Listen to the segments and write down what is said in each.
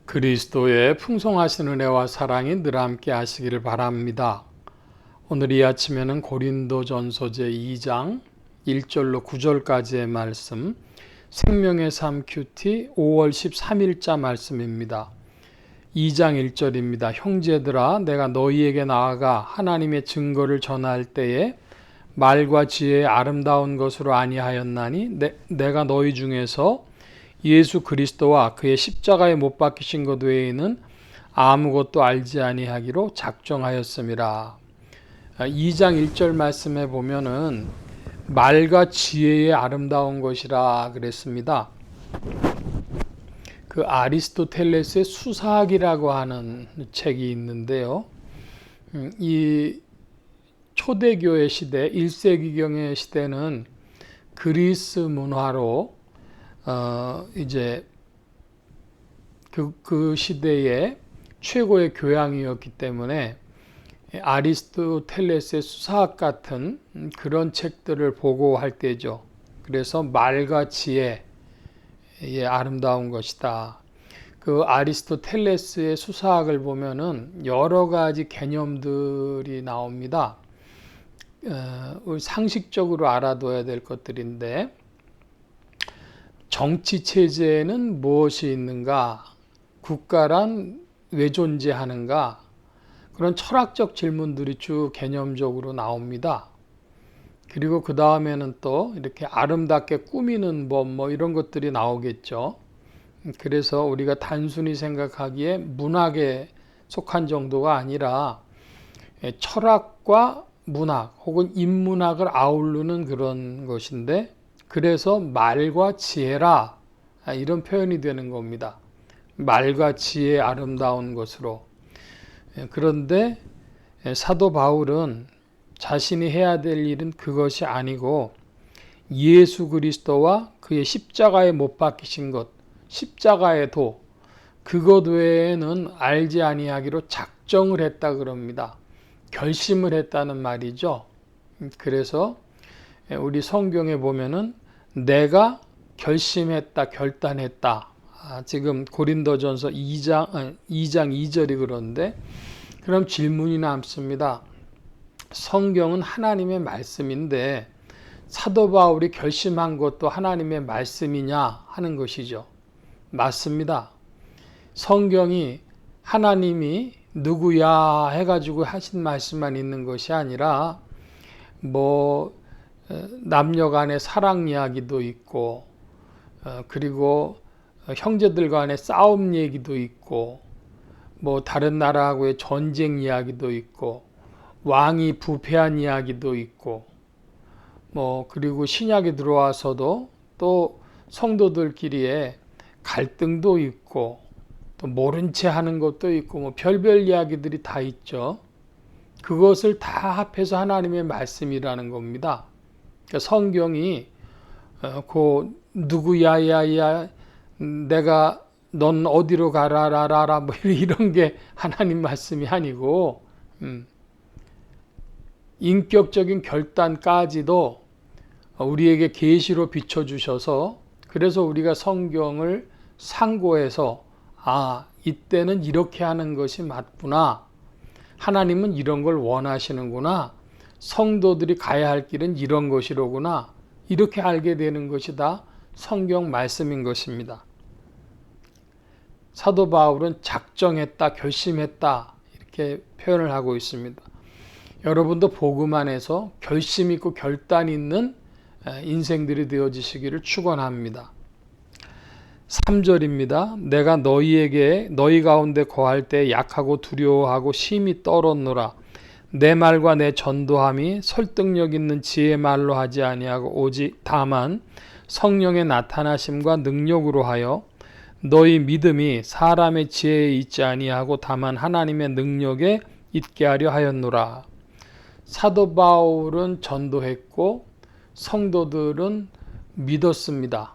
그리스도의 풍성하신 은혜와 사랑이 늘 함께 하시기를 바랍니다. 오늘 이 아침에는 고린도전서 제2장 1절로 9절까지의 말씀, 생명의 삶 큐티 5월 13일자 말씀입니다. 2장 1절입니다. 형제들아, 내가 너희에게 나아가 하나님의 증거를 전할 때에 말과 지혜의 아름다운 것으로 아니하였나니 내가 너희 중에서 예수 그리스도와 그의 십자가에 못 박히신 것 외에는 아무것도 알지 아니하기로 작정하였음이라. 2장 1절 말씀에 보면은 말과 지혜의 아름다운 것이라 그랬습니다. 그 아리스토텔레스의 수사학이라고 하는 책이 있는데요. 이 초대교회 시대, 1세기경의 시대는 그리스 문화로 이제 그 시대의 최고의 교양이었기 때문에 아리스토텔레스의 수사학 같은 그런 책들을 보고할 때죠. 그래서 말과 지혜의 아름다운 것이다. 그 아리스토텔레스의 수사학을 보면은 여러 가지 개념들이 나옵니다. 상식적으로 알아둬야 될 것들인데, 정치 체제에는 무엇이 있는가? 국가란 왜 존재하는가? 그런 철학적 질문들이 쭉 개념적으로 나옵니다. 그리고 그 다음에는 또 이렇게 아름답게 꾸미는 법 이런 것들이 나오겠죠. 그래서 우리가 단순히 생각하기에 문학에 속한 정도가 아니라 철학과 문학 혹은 인문학을 아우르는 그런 것인데, 그래서 말과 지혜라, 이런 표현이 되는 겁니다. 말과 지혜의 아름다운 것으로. 그런데 사도 바울은 자신이 해야 될 일은 그것이 아니고 예수 그리스도와 그의 십자가에 못 박히신 것, 십자가의 도, 그것 외에는 알지 아니하기로 작정을 했다 그럽니다. 결심을 했다는 말이죠. 그래서 우리 성경에 보면은 내가 결심했다, 결단했다. 지금 고린도전서 2장 2절이 그런데, 그럼 질문이 남습니다. 성경은 하나님의 말씀인데 사도 바울이 결심한 것도 하나님의 말씀이냐 하는 것이죠. 맞습니다. 성경이 하나님이 누구야 해가지고 하신 말씀만 있는 것이 아니라 남녀 간의 사랑 이야기도 있고, 그리고 형제들 간의 싸움 얘기도 있고, 다른 나라하고의 전쟁 이야기도 있고, 왕이 부패한 이야기도 있고, 그리고 신약에 들어와서도 또 성도들끼리의 갈등도 있고, 또 모른 채 하는 것도 있고, 별별 이야기들이 다 있죠. 그것을 다 합해서 하나님의 말씀이라는 겁니다. 그러니까 성경이 누구야야야 내가 넌 어디로 가라라라 이런 게 하나님 말씀이 아니고, 인격적인 결단까지도 우리에게 계시로 비춰주셔서, 그래서 우리가 성경을 상고해서 이때는 이렇게 하는 것이 맞구나, 하나님은 이런 걸 원하시는구나, 성도들이 가야 할 길은 이런 것이로구나, 이렇게 알게 되는 것이 다 성경 말씀인 것입니다. 사도 바울은 작정했다, 결심했다, 이렇게 표현을 하고 있습니다. 여러분도 복음 안에서 결심 있고 결단 있는 인생들이 되어지시기를 축원합니다. 3절입니다. 내가 너희 가운데 거할 때 약하고 두려워하고 심히 떨었노라. 내 말과 내 전도함이 설득력 있는 지혜 말로 하지 아니하고 오직 다만 성령의 나타나심과 능력으로 하여 너희 믿음이 사람의 지혜에 있지 아니하고 다만 하나님의 능력에 있게 하려 하였노라. 사도 바울은 전도했고 성도들은 믿었습니다.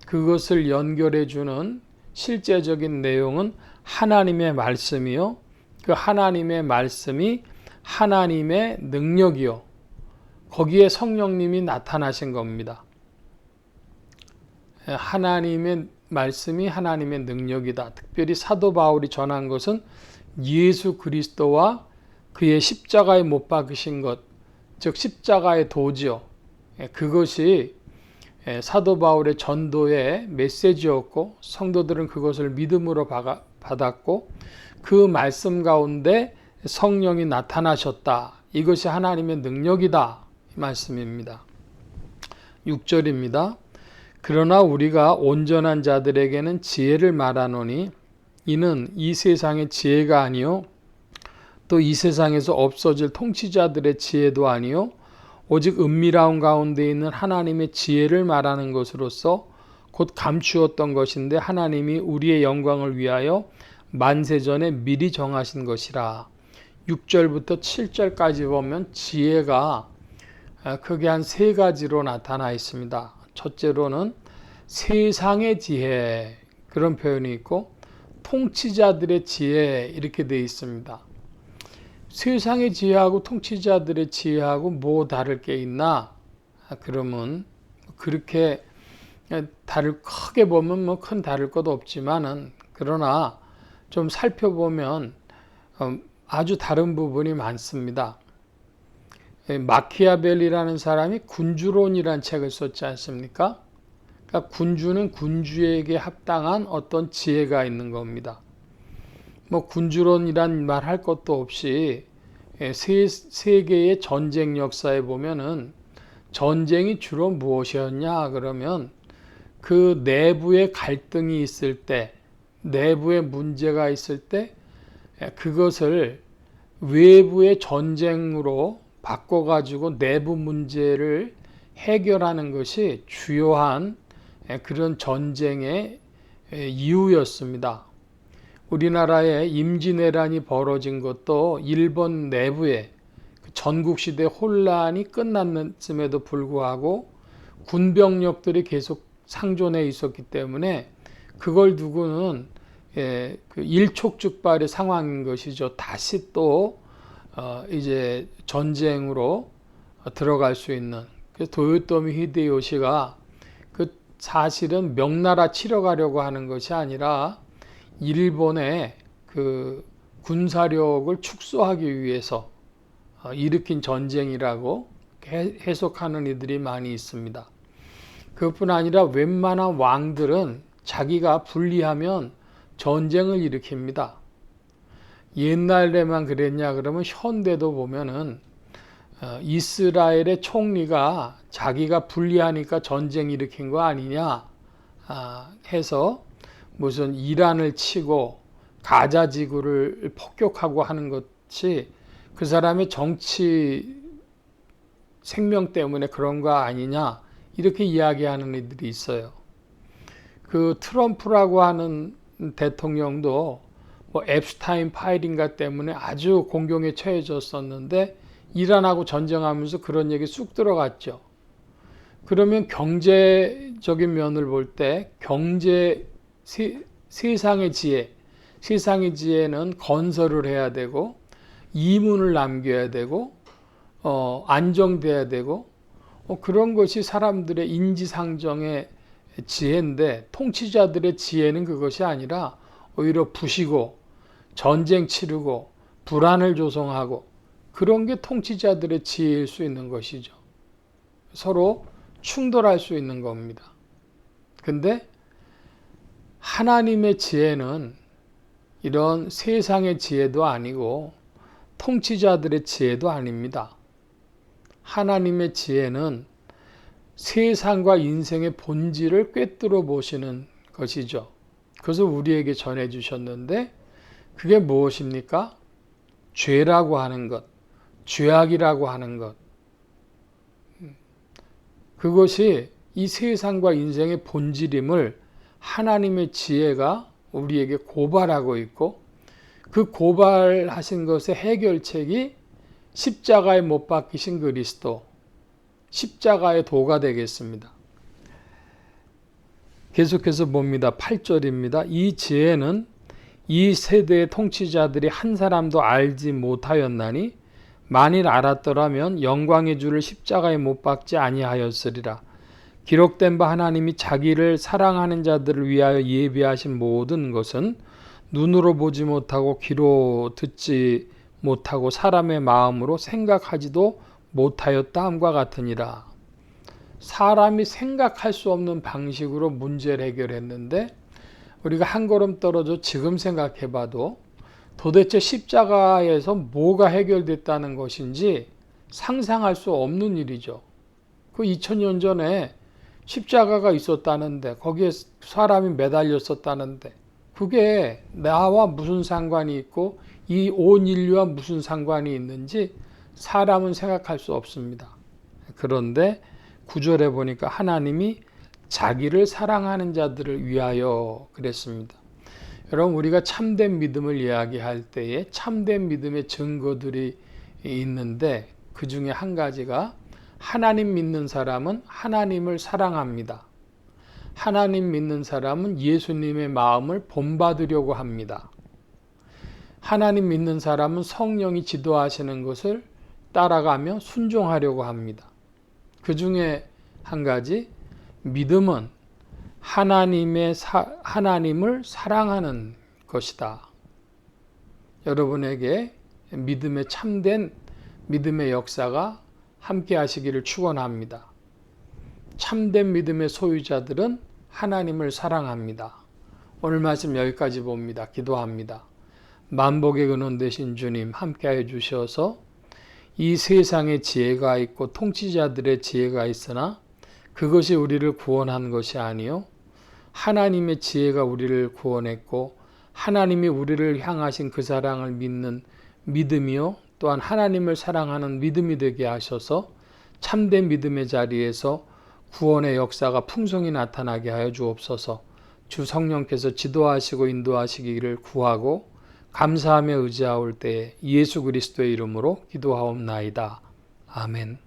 그것을 연결해 주는 실제적인 내용은 하나님의 말씀이요, 그 하나님의 말씀이 하나님의 능력이요, 거기에 성령님이 나타나신 겁니다. 하나님의 말씀이 하나님의 능력이다. 특별히 사도 바울이 전한 것은 예수 그리스도와 그의 십자가에 못 박으신 것, 즉 십자가의 도지요. 그것이 사도 바울의 전도의 메시지였고 성도들은 그것을 믿음으로 받았고 그 말씀 가운데 성령이 나타나셨다. 이것이 하나님의 능력이다. 이 말씀입니다. 6절입니다. 그러나 우리가 온전한 자들에게는 지혜를 말하노니 이는 이 세상의 지혜가 아니요 또 이 세상에서 없어질 통치자들의 지혜도 아니요 오직 은밀한 가운데 있는 하나님의 지혜를 말하는 것으로서 곧 감추었던 것인데 하나님이 우리의 영광을 위하여 만세전에 미리 정하신 것이라. 6절부터 7절까지 보면 지혜가 크게 한 세 가지로 나타나 있습니다. 첫째로는 세상의 지혜, 그런 표현이 있고 통치자들의 지혜, 이렇게 되어 있습니다. 세상의 지혜하고 통치자들의 지혜하고 뭐 다를 게 있나? 그러면 그렇게 크게 보면 뭐 큰 다를 것도 없지만은, 그러나 좀 살펴보면 아주 다른 부분이 많습니다. 마키아벨리라는 사람이 군주론이라는 책을 썼지 않습니까? 그러니까 군주는 군주에게 합당한 어떤 지혜가 있는 겁니다. 뭐 군주론이란 말 할 것도 없이 세계의 전쟁 역사에 보면은 전쟁이 주로 무엇이었냐 그러면 그 내부의 갈등이 있을 때, 내부의 문제가 있을 때 그것을 외부의 전쟁으로 바꿔가지고 내부 문제를 해결하는 것이 주요한 그런 전쟁의 이유였습니다. 우리나라에 임진왜란이 벌어진 것도 일본 내부에 전국시대 혼란이 끝났음에도 불구하고 군병력들이 계속 상존해 있었기 때문에 그걸 두고는 일촉즉발의 상황인 것이죠. 다시 또 이제 전쟁으로 들어갈 수 있는. 그래서 도요토미 히데요시가 사실은 명나라 치러 가려고 하는 것이 아니라 일본의 그 군사력을 축소하기 위해서 일으킨 전쟁이라고 해석하는 이들이 많이 있습니다. 그것뿐 아니라 웬만한 왕들은 자기가 불리하면 전쟁을 일으킵니다. 옛날에만 그랬냐 그러면 현대도 보면은 이스라엘의 총리가 자기가 불리하니까 전쟁 일으킨 거 아니냐 해서 무슨 이란을 치고 가자 지구를 폭격하고 하는 것이 그 사람의 정치 생명 때문에 그런 거 아니냐 이렇게 이야기하는 이들이 있어요. 그 트럼프라고 하는 대통령도 뭐 앱스타인 파일인가 때문에 아주 공경에 처해졌었는데 이란하고 전쟁하면서 그런 얘기 쑥 들어갔죠. 그러면 경제적인 면을 볼 때 세상의 지혜는 건설을 해야 되고 이문을 남겨야 되고 안정돼야 되고 그런 것이 사람들의 인지상정의 지혜인데 통치자들의 지혜는 그것이 아니라 오히려 부시고 전쟁 치르고 불안을 조성하고 그런 게 통치자들의 지혜일 수 있는 것이죠. 서로 충돌할 수 있는 겁니다. 근데 하나님의 지혜는 이런 세상의 지혜도 아니고 통치자들의 지혜도 아닙니다. 하나님의 지혜는 세상과 인생의 본질을 꿰뚫어 보시는 것이죠. 그것을 우리에게 전해 주셨는데 그게 무엇입니까? 죄라고 하는 것, 죄악이라고 하는 것. 그것이 이 세상과 인생의 본질임을 하나님의 지혜가 우리에게 고발하고 있고 그 고발하신 것의 해결책이 십자가에 못 박히신 그리스도, 십자가의 도가 되겠습니다. 계속해서 봅니다. 8절입니다. 이 지혜는 이 세대의 통치자들이 한 사람도 알지 못하였나니 만일 알았더라면 영광의 주를 십자가에 못 박지 아니하였으리라. 기록된 바 하나님이 자기를 사랑하는 자들을 위하여 예비하신 모든 것은 눈으로 보지 못하고 귀로 듣지 못하고 사람의 마음으로 생각하지도 못하였다 함과 같으니라. 사람이 생각할 수 없는 방식으로 문제를 해결했는데 우리가 한 걸음 떨어져 지금 생각해 봐도 도대체 십자가에서 뭐가 해결됐다는 것인지 상상할 수 없는 일이죠. 그 2000년 전에 십자가가 있었다는데 거기에 사람이 매달렸었다는데 그게 나와 무슨 상관이 있고 이 온 인류와 무슨 상관이 있는지 사람은 생각할 수 없습니다. 그런데 9절에 보니까 하나님이 자기를 사랑하는 자들을 위하여 그랬습니다. 여러분, 우리가 참된 믿음을 이야기할 때에 참된 믿음의 증거들이 있는데 그 중에 한 가지가 하나님 믿는 사람은 하나님을 사랑합니다. 하나님 믿는 사람은 예수님의 마음을 본받으려고 합니다. 하나님 믿는 사람은 성령이 지도하시는 것을 따라가며 순종하려고 합니다. 그 중에 한 가지, 믿음은 하나님을 사랑하는 것이다. 여러분에게 믿음의 참된 믿음의 역사가 함께 하시기를 축원합니다. 참된 믿음의 소유자들은 하나님을 사랑합니다. 오늘 말씀 여기까지 봅니다. 기도합니다. 만복의 근원 되신 주님 함께해 주셔서 이 세상에 지혜가 있고 통치자들의 지혜가 있으나 그것이 우리를 구원한 것이 아니요 하나님의 지혜가 우리를 구원했고 하나님이 우리를 향하신 그 사랑을 믿는 믿음이요 또한 하나님을 사랑하는 믿음이 되게 하셔서 참된 믿음의 자리에서 구원의 역사가 풍성히 나타나게 하여 주옵소서. 주 성령께서 지도하시고 인도하시기를 구하고 감사하며 의지하올 때에 예수 그리스도의 이름으로 기도하옵나이다. 아멘.